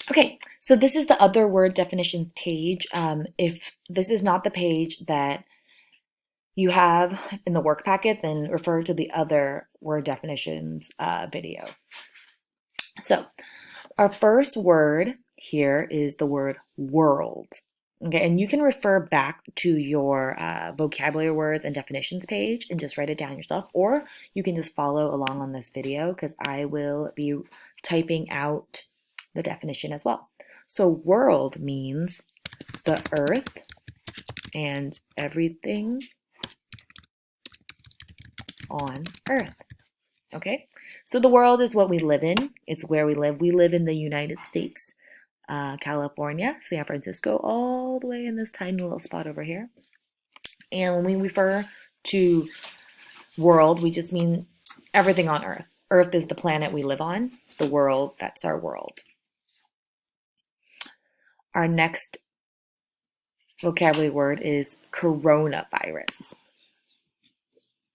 Okay, so this is the other word definitions page. If this is not the page that you have in the work packet, then refer to the other word definitions video. So our first word here is the word world. Okay, and you can refer back to your vocabulary words and definitions page and just write it down yourself, or you can just follow along on this video because I will be typing out the definition as well. So world means the earth and everything on earth. Okay, so the world is what we live in. It's where we live. We live in the United States, California, San Francisco, all the way in this tiny little spot over here. And when we refer to world, we just mean everything on Earth. Earth is the planet we live on. The world, that's our world. Our next vocabulary word is coronavirus.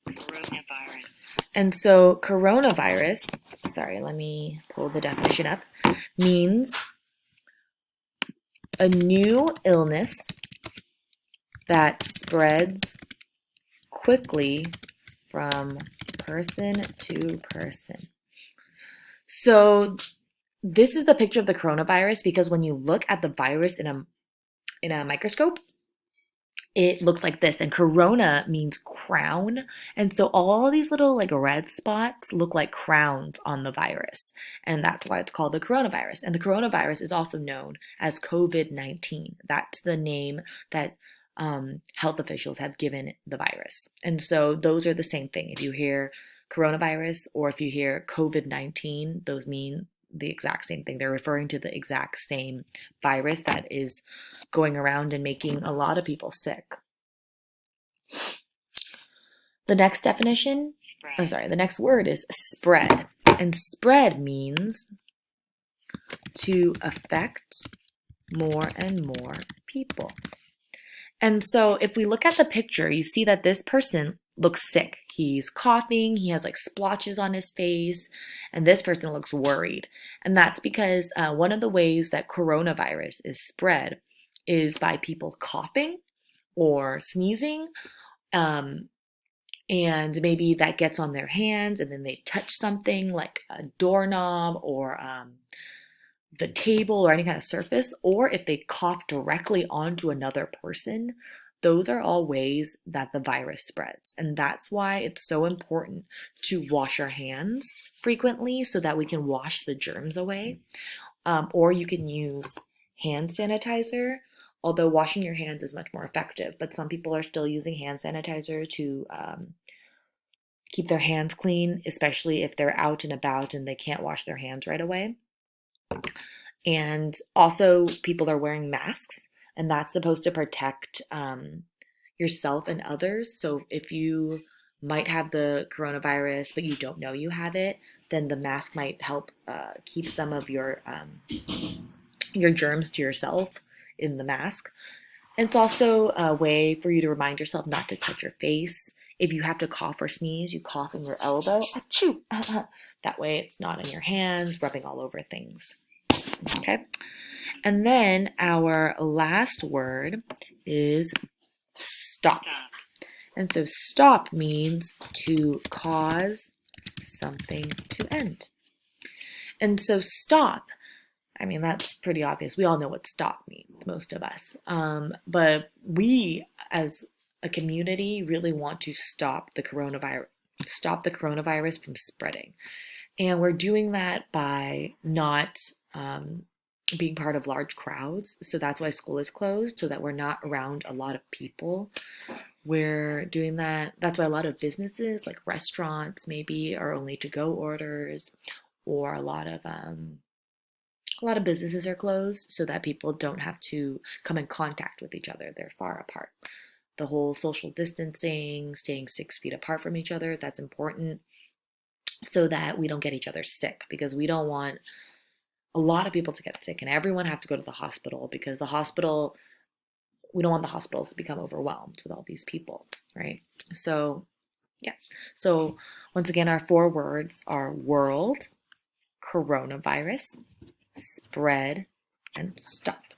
Coronavirus. And so coronavirus, sorry, let me pull the definition up, means a new illness that spreads quickly from person to person. So this is the picture of the coronavirus because when you look at the virus in a microscope, it looks like this, and corona means crown, and so all these little like red spots look like crowns on the virus, and that's why it's called the coronavirus. And the coronavirus is also known as COVID-19. That's the name that health officials have given the virus, and so those are the same thing. If you hear coronavirus or if you hear COVID-19, those mean the exact same thing. They're referring to the exact same virus that is going around and making a lot of people sick. The next definition, the next word is spread. And spread means to affect more and more people. And so if we look at the picture, you see that this person looks sick. He's coughing, he has like splotches on his face, and this person looks worried. And that's because one of the ways that coronavirus is spread is by people coughing or sneezing, and maybe that gets on their hands and then they touch something like a doorknob or the table or any kind of surface, or if they cough directly onto another person. Those are all ways that the virus spreads. And that's why it's so important to wash our hands frequently so that we can wash the germs away. Or you can use hand sanitizer, although washing your hands is much more effective. But some people are still using hand sanitizer to keep their hands clean, especially if they're out and about and they can't wash their hands right away. And also, people are wearing masks, and that's supposed to protect yourself and others. So if you might have the coronavirus, but you don't know you have it, then the mask might help keep some of your germs to yourself in the mask. And it's also a way for you to remind yourself not to touch your face. If you have to cough or sneeze, you cough in your elbow. Achoo! That way it's not on your hands, rubbing all over things. Okay? And then our last word is stop. And so stop means to cause something to end. And so stop, I mean, that's pretty obvious. We all know what stop means, most of us. But we, as a community, really want to stop the coronavirus from spreading. And we're doing that by not being part of large crowds. So that's why school is closed, so that we're not around a lot of people. We're doing that. That's why a lot of businesses, like restaurants, maybe are only to-go orders, or a lot of businesses are closed so that people don't have to come in contact with each other. They're far apart. The whole social distancing, staying 6 feet apart from each other, that's important so that we don't get each other sick, because we don't want a lot of people to get sick and everyone have to go to the hospital, because we don't want the hospitals to become overwhelmed with all these people, right? So, yeah. So, once again, our 4 words are world, coronavirus, spread, and stop.